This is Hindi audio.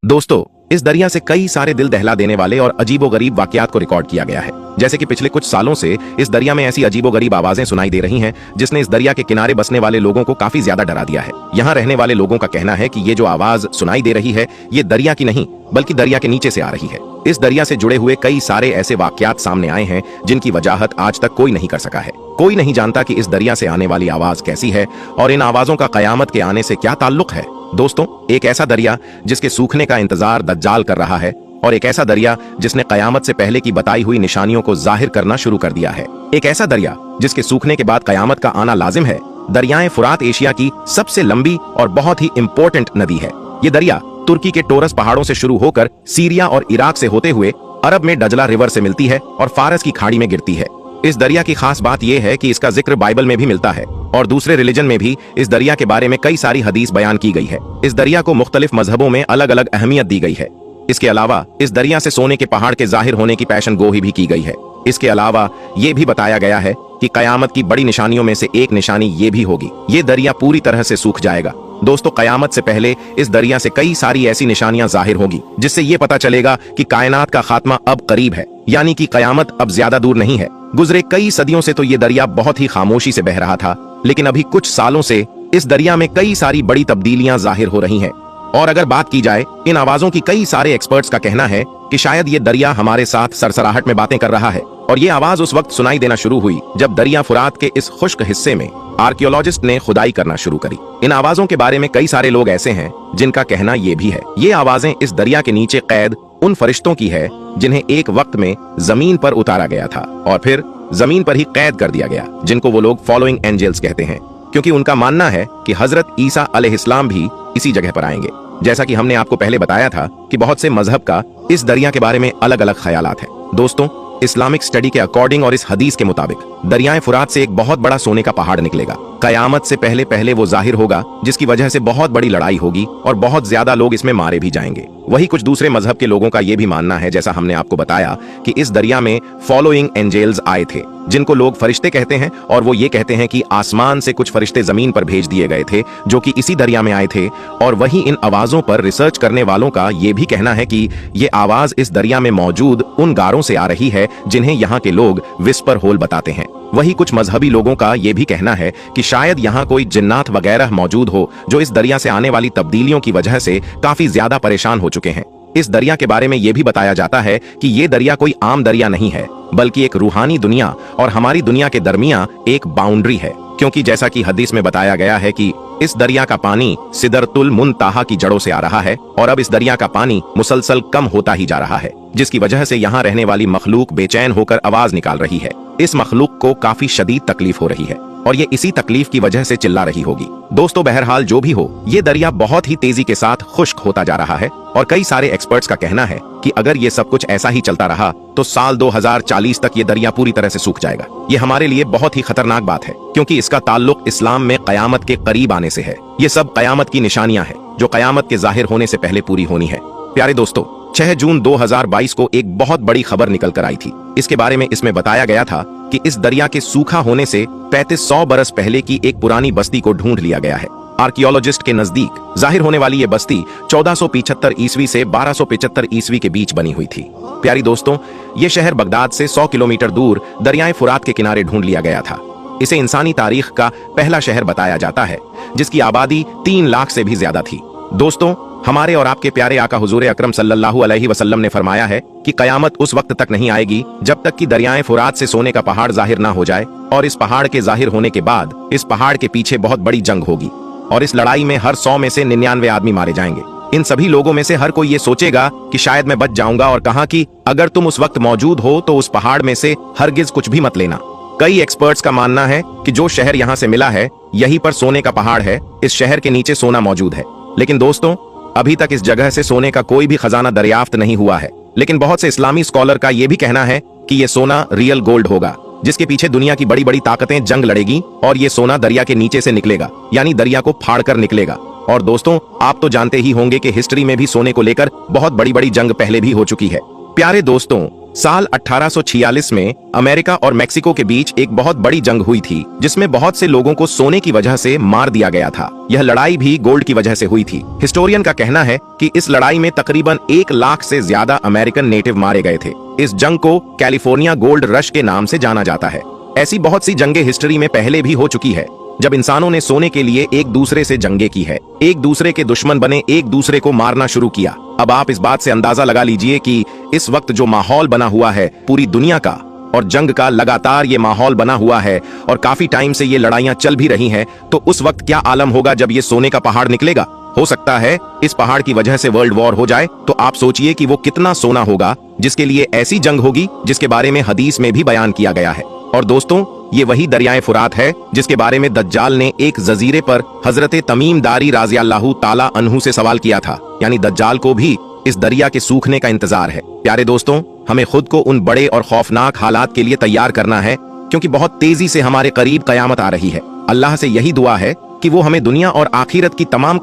दोस्तों, इस दरिया से कई सारे दिल दहला देने वाले और अजीबोगरीब वाकयात को रिकॉर्ड किया गया है। जैसे कि पिछले कुछ सालों से इस दरिया में ऐसी अजीबोगरीब आवाजें सुनाई दे रही हैं, जिसने इस दरिया के किनारे बसने वाले लोगों को काफी ज्यादा डरा दिया है। यहाँ रहने वाले लोगों का कहना है कि ये जो आवाज सुनाई दे रही है, ये दरिया की नहीं बल्कि दरिया के नीचे से आ रही है। इस दरिया से जुड़े हुए कई सारे ऐसे वाकयात सामने आए हैं जिनकी वजाहत आज तक कोई नहीं कर सका है। कोई नहीं जानता कि इस दरिया से आने वाली आवाज कैसी है और इन आवाजों का कयामत के आने से क्या ताल्लुक है। दोस्तों, एक ऐसा दरिया जिसके सूखने का इंतजार दज्जाल कर रहा है, और एक ऐसा दरिया जिसने कयामत से पहले की बताई हुई निशानियों को जाहिर करना शुरू कर दिया है। एक ऐसा दरिया जिसके सूखने के बाद कयामत का आना लाजिम है। दरियाएं फुरात एशिया की सबसे लंबी और बहुत ही इंपॉर्टेंट नदी है। ये दरिया तुर्की के टोरस पहाड़ों से शुरू होकर सीरिया और इराक से होते हुए अरब में डजला रिवर से मिलती है और फारस की खाड़ी में गिरती है। इस दरिया की खास बात यह है कि इसका जिक्र बाइबल में भी मिलता है और दूसरे रिलीजन में भी इस दरिया के बारे में कई सारी हदीस बयान की गई है। इस दरिया को मुख्तलिफ मजहबों में अलग अलग अहमियत दी गई है। इसके अलावा इस दरिया से सोने के पहाड़ के जाहिर होने की पैशन गोही भी की गई है। इसके अलावा ये भी बताया गया है कि कयामत की बड़ी निशानियों में से एक निशानी ये भी होगी, ये दरिया पूरी तरह से सूख जाएगा। दोस्तों, कयामत से पहले इस दरिया से कई सारी ऐसी निशानियां जाहिर होगी जिससे ये पता चलेगा कि कायनात का खात्मा अब करीब है, यानी कि कयामत अब ज्यादा दूर नहीं है। गुजरे कई सदियों से तो ये दरिया बहुत ही खामोशी से बह रहा था, लेकिन अभी कुछ सालों से इस दरिया में कई सारी बड़ी तब्दीलियां जाहिर हो रही हैं। और अगर बात की जाए इन आवाजों की, कई सारे एक्सपर्ट्स का कहना है कि शायद ये दरिया हमारे साथ सरसराहट में बातें कर रहा है। और ये आवाज उस वक्त सुनाई देना शुरू हुई जब दरिया फुरात के इस खुश्क हिस्से में आर्कियोलॉजिस्ट ने खुदाई करना शुरू करी। इन आवाजों के बारे में कई सारे लोग ऐसे हैं जिनका कहना ये भी है, ये आवाजें इस दरिया के नीचे कैद उन फरिश्तों की है जिन्हें एक वक्त में जमीन पर उतारा गया था और फिर जमीन पर ही कैद कर दिया गया, जिनको वो लोग फॉलोइंग एंजल्स कहते हैं, क्योंकि उनका मानना है कि हजरत ईसा अलैहिस्सलाम भी इसी जगह पर आएंगे। जैसा कि हमने आपको पहले बताया था कि बहुत से मजहब का इस दरिया के बारे में अलग अलग ख्यालात हैं। दोस्तों, इस्लामिक स्टडी के अकॉर्डिंग और इस हदीस के मुताबिक दरियाए फुरात से एक बहुत बड़ा सोने का पहाड़ निकलेगा। कयामत से पहले पहले वो जाहिर होगा, जिसकी वजह से बहुत बड़ी लड़ाई होगी और बहुत ज्यादा लोग इसमें मारे भी जाएंगे। वही कुछ दूसरे मजहब के लोगों का ये भी मानना है, जैसा हमने आपको बताया, कि इस दरिया में फॉलोइंग एंजल्स आए थे, जिनको लोग फरिश्ते कहते हैं, और वो ये कहते हैं कि आसमान से कुछ फरिश्ते जमीन पर भेज दिए गए थे जो कि इसी दरिया में आए थे। और वही इन आवाजों पर रिसर्च करने वालों का ये भी कहना है कि ये आवाज इस दरिया में मौजूद उन गारों से आ रही है जिन्हें यहाँ के लोग विस्पर होल बताते हैं। वही कुछ मजहबी लोगों का ये भी कहना है कि शायद यहाँ कोई जिन्नात वगैरह मौजूद हो जो इस दरिया से आने वाली तब्दीलियों की वजह से काफी ज्यादा परेशान हो चुके हैं। इस दरिया के बारे में यह भी बताया जाता है कि ये दरिया कोई आम दरिया नहीं है, बल्कि एक रूहानी दुनिया और हमारी दुनिया के दरमियान एक बाउंड्री है, क्योंकि जैसा कि हदीस में बताया गया है कि इस दरिया का पानी सिदरतुल मुनताहा की जड़ों से आ रहा है और अब इस दरिया का पानी मुसलसल कम होता ही जा रहा है, जिसकी वजह से यहाँ रहने वाली मखलूक बेचैन होकर आवाज निकाल रही है। इस मखलूक को काफी शदीद तकलीफ हो रही है और ये इसी तकलीफ की वजह से चिल्ला रही होगी। दोस्तों, बहरहाल जो भी हो, ये दरिया बहुत ही तेजी के साथ खुश्क होता जा रहा है और कई सारे एक्सपर्ट्स का कहना है कि अगर ये सब कुछ ऐसा ही चलता रहा तो साल 2040 तक ये दरिया पूरी तरह से सूख जाएगा। ये हमारे लिए बहुत ही खतरनाक बात है, क्योंकि इसका ताल्लुक इस्लाम में कयामत के करीब आने से है। ये सब कयामत की निशानियां हैं जो कयामत के जाहिर होने से पहले पूरी होनी है। प्यारे दोस्तों, 6 जून 2022 को एक बहुत बड़ी खबर निकल कर आई थी। इसके बारे में इसमें बताया गया था कि इस दरिया के सूखा होने से 3500 बरस पहले की एक पुरानी बस्ती को ढूंढ लिया गया है। आर्कियोलॉजिस्ट के नजदीक जाहिर होने वाली ये बस्ती 1475 ईस्वी से 1275 ईस्वी के बीच बनी हुई थी। प्यारी दोस्तों, ये शहर बगदाद से 100 किलोमीटर दूर दरियाए फुरात के किनारे ढूंढ लिया गया था। इसे इंसानी तारीख का पहला शहर बताया जाता है, जिसकी आबादी 3 लाख से भी ज्यादा थी। दोस्तों, हमारे और आपके प्यारे आका हुजूर अकरम सल्लल्लाहु अलैहि वसल्लम ने फरमाया है कि कयामत उस वक्त तक नहीं आएगी जब तक कि दरियाए फुरात से सोने का पहाड़ जाहिर ना हो जाए, और इस पहाड़ के जाहिर होने के बाद इस पहाड़ के पीछे बहुत बड़ी जंग होगी और इस लड़ाई में हर 100 में से 99 आदमी मारे जाएंगे। इन सभी लोगों में से हर कोई ये सोचेगा कि शायद मैं बच जाऊंगा, और कहा कि अगर तुम उस वक्त मौजूद हो तो उस पहाड़ में से हरगिज कुछ भी मत लेना। कई एक्सपर्ट्स का मानना है कि जो शहर यहाँ से मिला है यहीं पर सोने का पहाड़ है, इस शहर के नीचे सोना मौजूद है। लेकिन दोस्तों, अभी तक इस जगह से सोने का कोई भी खजाना दरियाफ्त नहीं हुआ है। लेकिन बहुत से इस्लामी स्कॉलर का यह भी कहना है कि यह सोना रियल गोल्ड होगा, जिसके पीछे दुनिया की बड़ी बड़ी ताकतें जंग लड़ेगी और ये सोना दरिया के नीचे से निकलेगा, यानी दरिया को फाड़ कर निकलेगा। और दोस्तों, आप तो जानते ही होंगे कि हिस्ट्री में भी सोने को लेकर बहुत बड़ी बड़ी जंग पहले भी हो चुकी है। प्यारे दोस्तों, साल 1846 में अमेरिका और मेक्सिको के बीच एक बहुत बड़ी जंग हुई थी, जिसमें बहुत से लोगों को सोने की वजह से मार दिया गया था। यह लड़ाई भी गोल्ड की वजह से हुई थी। हिस्टोरियन का कहना है कि इस लड़ाई में तकरीबन 1 लाख से ज्यादा अमेरिकन नेटिव मारे गए थे। इस जंग को कैलिफोर्निया गोल्ड रश के नाम से जाना जाता है। ऐसी बहुत सी जंगें हिस्ट्री में पहले भी हो चुकी है, जब इंसानों ने सोने के लिए एक दूसरे से जंगे की है, एक दूसरे के दुश्मन बने, एक दूसरे को मारना शुरू किया। अब आप इस बात से अंदाजा लगा लीजिए कि इस वक्त जो माहौल बना हुआ है पूरी दुनिया का, और जंग का लगातार ये माहौल बना हुआ है और काफी टाइम से ये लड़ाइयां चल भी रही हैं, तो उस वक्त क्या आलम होगा जब ये सोने का पहाड़ निकलेगा। हो सकता है इस पहाड़ की वजह से वर्ल्ड वॉर हो जाए, तो आप सोचिए कि वो कितना सोना होगा, जिसके लिए ऐसी जंग होगी जिसके बारे में हदीस में भी बयान किया गया है। और दोस्तों, ये वही दरियाए फुरात है जिसके बारे में दज्जाल ने एक जजीरे पर हजरत तमीम दारी राज़ियल्लाहु ताला अन्हु से सवाल किया था। यानी दज्जाल को भी इस दरिया के सूखने का इंतजार है। प्यारे दोस्तों, हमें खुद को उन बड़े और खौफनाक हालात के लिए तैयार करना है, क्योंकि बहुत तेजी से हमारे करीब कयामत आ रही है। अल्लाह से यही दुआ है कि वो हमें दुनिया और आखिरत की तमाम